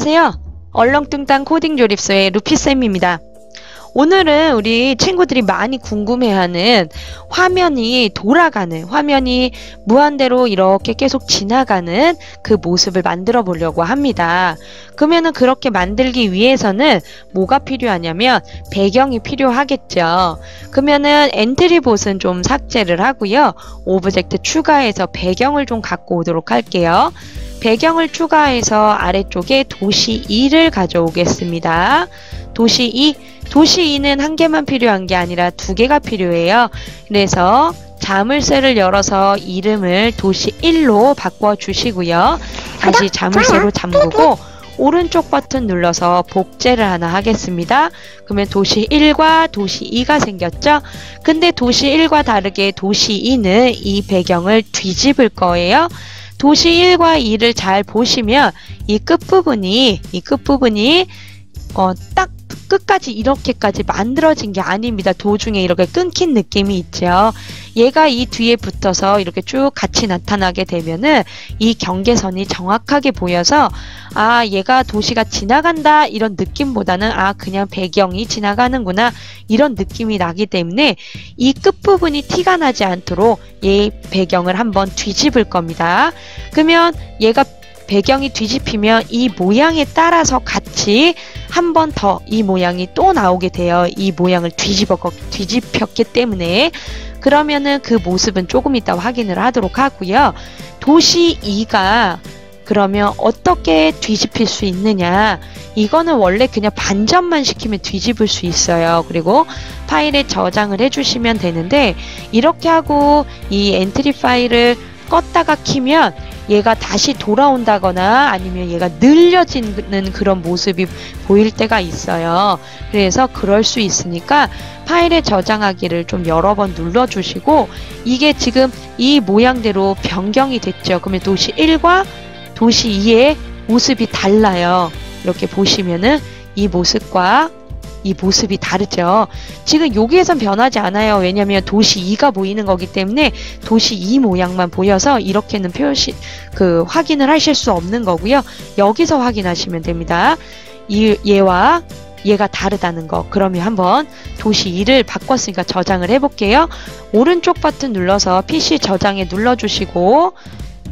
안녕하세요. 얼렁뚱땅 코딩 조립소의 루피쌤입니다. 오늘은 우리 친구들이 많이 궁금해하는 화면이 돌아가는, 화면이 무한대로 이렇게 계속 지나가는 그 모습을 만들어 보려고 합니다. 그러면은 그렇게 만들기 위해서는 뭐가 필요하냐면 배경이 필요하겠죠. 그러면은 엔트리봇은 좀 삭제를 하고요. 오브젝트 추가해서 배경을 좀 갖고 오도록 할게요. 배경을 추가해서 아래쪽에 도시 2를 가져오겠습니다. 도시 2는 한 개만 필요한 게 아니라 두 개가 필요해요. 그래서 자물쇠를 열어서 이름을 도시 1로 바꿔주시고요. 다시 자물쇠로 잠그고 오른쪽 버튼 눌러서 복제를 하나 하겠습니다. 그러면 도시 1과 도시 2가 생겼죠? 근데 도시 1과 다르게 도시 2는 이 배경을 뒤집을 거예요. 도시 1과 2를 잘 보시면 이 끝부분이 딱 끝까지 이렇게까지 만들어진 게 아닙니다. 도중에 이렇게 끊긴 느낌이 있죠. 얘가 이 뒤에 붙어서 이렇게 쭉 같이 나타나게 되면은 이 경계선이 정확하게 보여서 아, 얘가 도시가 지나간다 이런 느낌보다는 아, 그냥 배경이 지나가는구나 이런 느낌이 나기 때문에 이 끝부분이 티가 나지 않도록 얘 배경을 한번 뒤집을 겁니다. 그러면 얘가 배경이 뒤집히면 이 모양에 따라서 같이 한 번 더 이 모양이 또 나오게 돼요. 이 모양을 뒤집혔기 때문에. 그러면은 그 모습은 조금 이따 확인을 하도록 하고요. 도시 2가 그러면 어떻게 뒤집힐 수 있느냐, 이거는 원래 그냥 반전만 시키면 뒤집을 수 있어요. 그리고 파일에 저장을 해주시면 되는데 이렇게 하고 이 엔트리 파일을 껐다가 키면 얘가 다시 돌아온다거나 아니면 얘가 늘려지는 그런 모습이 보일 때가 있어요. 그래서 그럴 수 있으니까 파일에 저장하기를 좀 여러 번 눌러주시고 이게 지금 이 모양대로 변경이 됐죠. 그러면 도시 1과 도시 2의 모습이 달라요. 이렇게 보시면은 이 모습과 이 모습이 다르죠. 지금 여기에선 변하지 않아요. 왜냐하면 도시 2가 보이는 거기 때문에 도시 2 모양만 보여서 이렇게는 확인을 하실 수 없는 거고요. 여기서 확인하시면 됩니다. 얘와 얘가 다르다는 거. 그러면 한번 도시 2를 바꿨으니까 저장을 해볼게요. 오른쪽 버튼 눌러서 PC 저장에 눌러주시고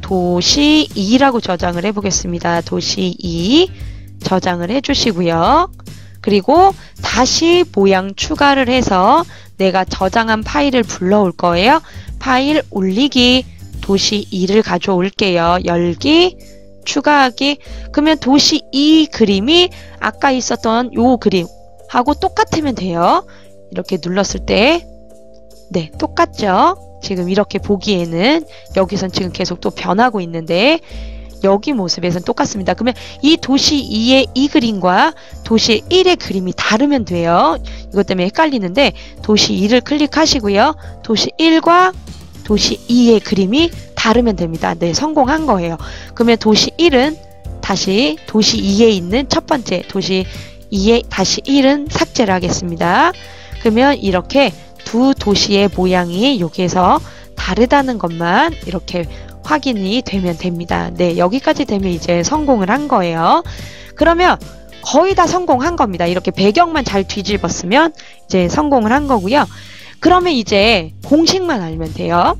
도시 2라고 저장을 해보겠습니다. 도시 2 저장을 해주시고요. 그리고 다시 모양 추가를 해서 내가 저장한 파일을 불러올 거예요. 파일 올리기, 도시 2를 가져올게요. 열기, 추가하기. 그러면 도시 2 그림이 아까 있었던 요 그림하고 똑같으면 돼요. 이렇게 눌렀을 때 네, 똑같죠? 지금 이렇게 보기에는 여기선 지금 계속 또 변하고 있는데 여기 모습에서는 똑같습니다. 그러면 이 도시 2의 이 그림과 도시 1의 그림이 다르면 돼요. 이것 때문에 헷갈리는데 도시 2를 클릭하시고요. 도시 1과 도시 2의 그림이 다르면 됩니다. 네, 성공한 거예요. 그러면 도시 1은 다시 도시 2에 있는 첫 번째 도시 2의 다시 1은 삭제를 하겠습니다. 그러면 이렇게 두 도시의 모양이 여기에서 다르다는 것만 이렇게 확인이 되면 됩니다. 네, 여기까지 되면 이제 성공을 한 거예요. 그러면 거의 다 성공한 겁니다. 이렇게 배경만 잘 뒤집었으면 이제 성공을 한 거고요. 그러면 이제 공식만 알면 돼요.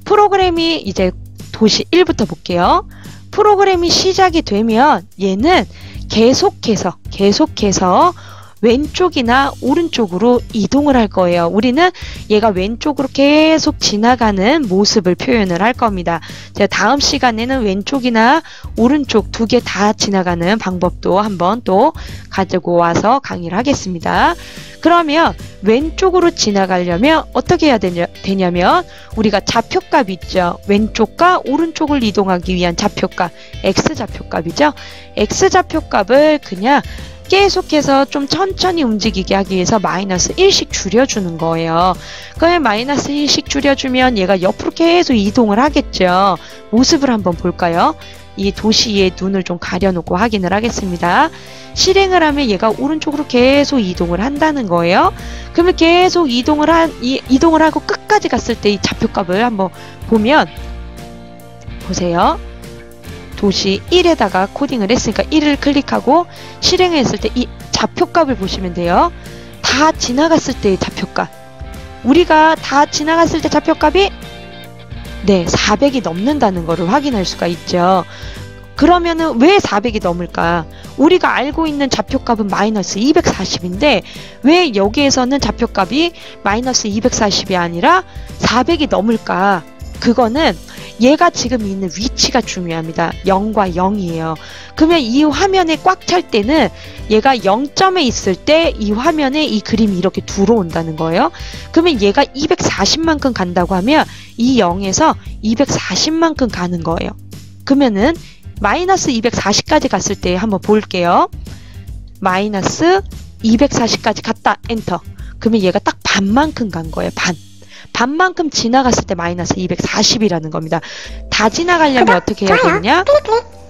프로그램이 이제 도시 1부터 볼게요. 프로그램이 시작이 되면 얘는 계속해서 왼쪽이나 오른쪽으로 이동을 할 거예요. 우리는 얘가 왼쪽으로 계속 지나가는 모습을 표현을 할 겁니다. 제가 다음 시간에는 왼쪽이나 오른쪽 두 개 다 지나가는 방법도 한번 또 가지고 와서 강의를 하겠습니다. 그러면 왼쪽으로 지나가려면 어떻게 해야 되냐면 우리가 좌표값 있죠. 왼쪽과 오른쪽을 이동하기 위한 좌표값, X좌표값이죠. X좌표값을 그냥 계속해서 좀 천천히 움직이게 하기 위해서 마이너스 1씩 줄여주는 거예요. 그러면 마이너스 1씩 줄여주면 얘가 옆으로 계속 이동을 하겠죠. 모습을 한번 볼까요? 이 도시의 눈을 좀 가려놓고 확인을 하겠습니다. 실행을 하면 얘가 오른쪽으로 계속 이동을 한다는 거예요. 그러면 계속 이동을 하고 끝까지 갔을 때 이 좌표값을 한번 보면 보세요. 도시 1에다가 코딩을 했으니까 1을 클릭하고 실행했을 때 이 좌표값을 보시면 돼요. 다 지나갔을 때의 좌표값. 우리가 다 지나갔을 때 좌표값이 400이 넘는다는 것을 확인할 수가 있죠. 그러면은 왜 400이 넘을까? 우리가 알고 있는 좌표값은 마이너스 240인데 왜 여기에서는 좌표값이 마이너스 240이 아니라 400이 넘을까? 그거는 얘가 지금 있는 위치가 중요합니다. 0과 0이에요. 그러면 이 화면에 꽉 찰 때는 얘가 0점에 있을 때 이 화면에 이 그림이 이렇게 들어온다는 거예요. 그러면 얘가 240만큼 간다고 하면 이 0에서 240만큼 가는 거예요. 그러면은 마이너스 240까지 갔을 때 한번 볼게요. 마이너스 240까지 갔다. 엔터. 그러면 얘가 딱 반만큼 간 거예요. 반만큼 지나갔을 때 마이너스 240이라는 겁니다. 다 지나가려면 어떻게 해야 되느냐?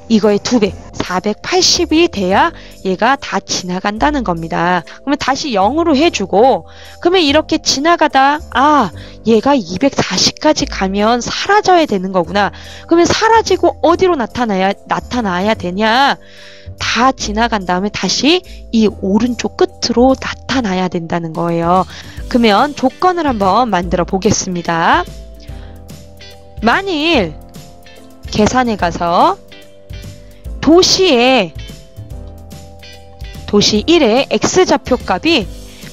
이거의 2배, 480이 돼야 얘가 다 지나간다는 겁니다. 그러면 다시 0으로 해주고, 그러면 이렇게 지나가다, 얘가 240까지 가면 사라져야 되는 거구나. 그러면 사라지고 어디로 나타나야 되냐? 다 지나간 다음에 다시 이 오른쪽 끝으로 나타나야 된다는 거예요. 그러면 조건을 한번 만들어 보겠습니다. 만일 계산에 가서 도시 1의 x좌표값이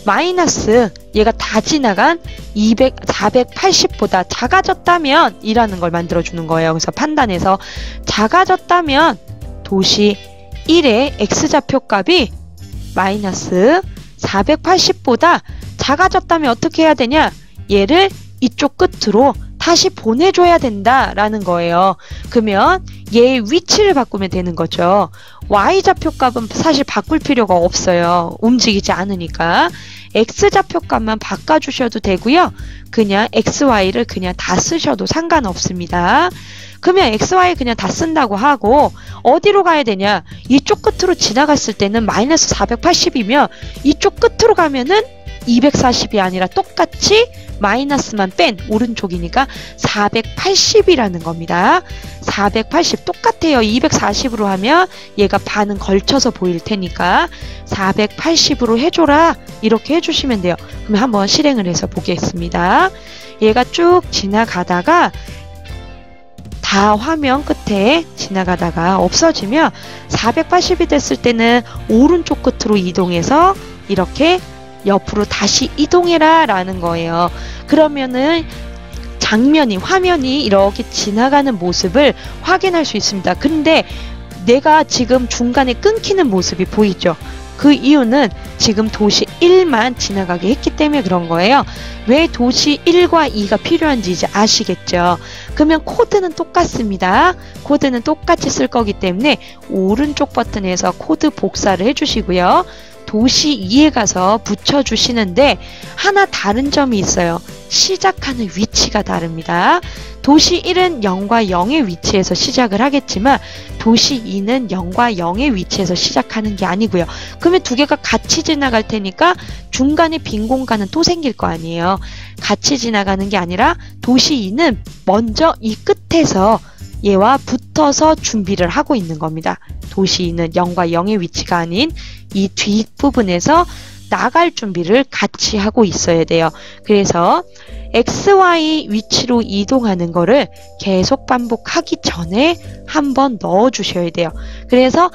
마이너스 얘가 다 지나간 480보다 작아졌다면 이라는 걸 만들어 주는 거예요. 그래서 판단해서 작아졌다면 도시 1의 x좌표값이 마이너스 480보다 작아졌다면 어떻게 해야 되냐? 얘를 이쪽 끝으로 다시 보내줘야 된다라는 거예요. 그러면 얘의 위치를 바꾸면 되는 거죠. y좌표값은 사실 바꿀 필요가 없어요. 움직이지 않으니까. x좌표값만 바꿔주셔도 되고요. 그냥 xy를 그냥 다 쓰셔도 상관없습니다. 그러면 xy 그냥 다 쓴다고 하고 어디로 가야 되냐? 이쪽 끝으로 지나갔을 때는 마이너스 480이면 이쪽 끝으로 가면은 240이 아니라 똑같이 마이너스만 뺀 오른쪽이니까 480이라는 겁니다. 480 똑같아요. 240으로 하면 얘가 반은 걸쳐서 보일 테니까 480으로 해줘라 이렇게 해주시면 돼요. 그러면 한번 실행을 해서 보겠습니다. 얘가 쭉 지나가다가 다 화면 끝에 지나가다가 없어지면 480이 됐을 때는 오른쪽 끝으로 이동해서 이렇게 옆으로 다시 이동해라 라는 거예요. 그러면은 화면이 이렇게 지나가는 모습을 확인할 수 있습니다. 근데 내가 지금 중간에 끊기는 모습이 보이죠? 그 이유는 지금 도시 1만 지나가게 했기 때문에 그런 거예요. 왜 도시 1과 2가 필요한지 이제 아시겠죠? 그러면 코드는 똑같습니다. 코드는 똑같이 쓸 거기 때문에 오른쪽 버튼에서 코드 복사를 해주시고요. 도시 2에 가서 붙여주시는데 하나 다른 점이 있어요. 시작하는 위치가 다릅니다. 도시 1은 0과 0의 위치에서 시작을 하겠지만 도시 2는 0과 0의 위치에서 시작하는 게 아니고요. 그러면 두 개가 같이 지나갈 테니까 중간에 빈 공간은 또 생길 거 아니에요. 같이 지나가는 게 아니라 도시 2는 먼저 이 끝에서 얘와 붙어서 준비를 하고 있는 겁니다. 도시 2는 0과 0의 위치가 아닌 이 뒷부분에서 나갈 준비를 같이 하고 있어야 돼요. 그래서 XY 위치로 이동하는 거를 계속 반복하기 전에 한번 넣어 주셔야 돼요. 그래서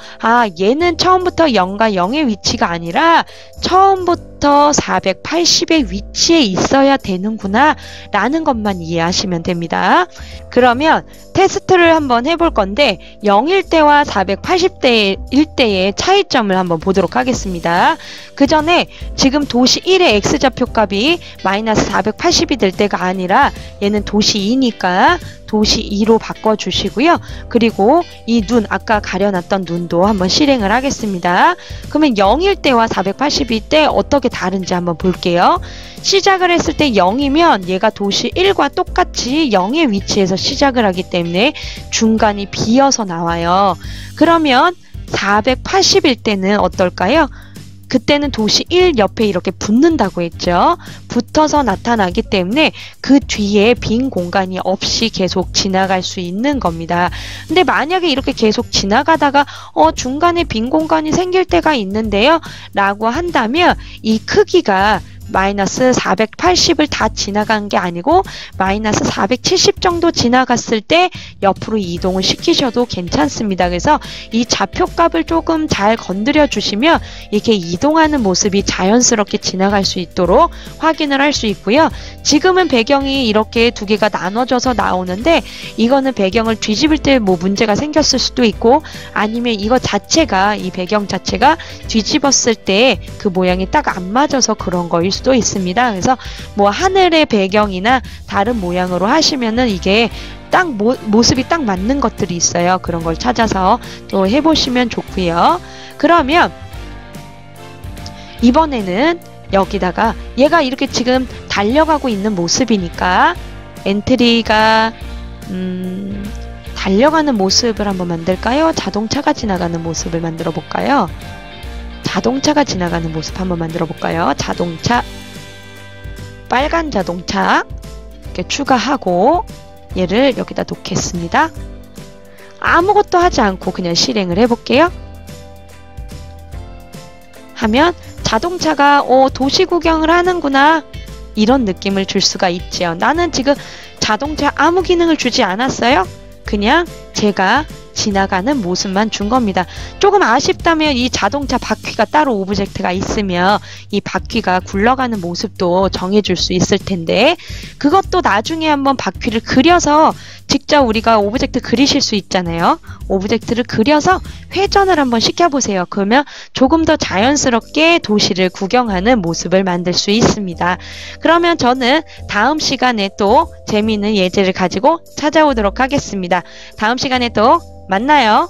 얘는 처음부터 0과 0의 위치가 아니라 처음부터 480의 위치에 있어야 되는구나 라는 것만 이해하시면 됩니다. 그러면 테스트를 한번 해볼 건데 0일 때와 480일 때의 차이점을 한번 보도록 하겠습니다. 그 전에 지금 도시 1의 x좌표값이 마이너스 480이 될 때가 아니라 얘는 도시 2니까 도시 2로 바꿔주시고요. 그리고 이 눈, 아까 가려놨던 눈도 한번 실행을 하겠습니다. 그러면 0일 때와 480일 때 어떻게 다른지 한번 볼게요. 시작을 했을 때 0이면 얘가 도시 1과 똑같이 0의 위치에서 시작을 하기 때문에 중간이 비어서 나와요. 그러면 480일 때는 어떨까요? 그때는 도시 1 옆에 이렇게 붙는다고 했죠. 붙어서 나타나기 때문에 그 뒤에 빈 공간이 없이 계속 지나갈 수 있는 겁니다. 근데 만약에 이렇게 계속 지나가다가 중간에 빈 공간이 생길 때가 있는데요 라고 한다면 이 크기가 마이너스 480을 다 지나간 게 아니고 마이너스 470 정도 지나갔을 때 옆으로 이동을 시키셔도 괜찮습니다. 그래서 이 좌표값을 조금 잘 건드려 주시면 이렇게 이동하는 모습이 자연스럽게 지나갈 수 있도록 확인을 할 수 있고요. 지금은 배경이 이렇게 두 개가 나눠져서 나오는데 이거는 배경을 뒤집을 때 뭐 문제가 생겼을 수도 있고 아니면 이거 자체가 이 배경 자체가 뒤집었을 때 그 모양이 딱 안 맞아서 그런 거일 수도 있습니다. 그래서 뭐 하늘의 배경이나 다른 모양으로 하시면은 이게 딱 모습이 딱 맞는 것들이 있어요. 그런 걸 찾아서 또 해보시면 좋고요. 그러면 이번에는 여기다가 얘가 이렇게 지금 달려가고 있는 모습이니까 엔트리가 달려가는 모습을 한번 만들까요? 자동차가 지나가는 모습을 만들어 볼까요? 자동차가 지나가는 모습 한번 만들어 볼까요? 자동차, 빨간 자동차 이렇게 추가하고 얘를 여기다 놓겠습니다. 아무것도 하지 않고 그냥 실행을 해볼게요. 하면 자동차가 도시 구경을 하는구나 이런 느낌을 줄 수가 있지요. 나는 지금 자동차 아무 기능을 주지 않았어요. 그냥 제가 지나가는 모습만 준 겁니다. 조금 아쉽다면 이 자동차 바퀴가 따로 오브젝트가 있으면 이 바퀴가 굴러가는 모습도 정해줄 수 있을 텐데 그것도 나중에 한번 바퀴를 그려서 직접 우리가 오브젝트 그리실 수 있잖아요. 오브젝트를 그려서 회전을 한번 시켜보세요. 그러면 조금 더 자연스럽게 도시를 구경하는 모습을 만들 수 있습니다. 그러면 저는 다음 시간에 또 재미있는 예제를 가지고 찾아오도록 하겠습니다. 다음 시간에 또 만나요.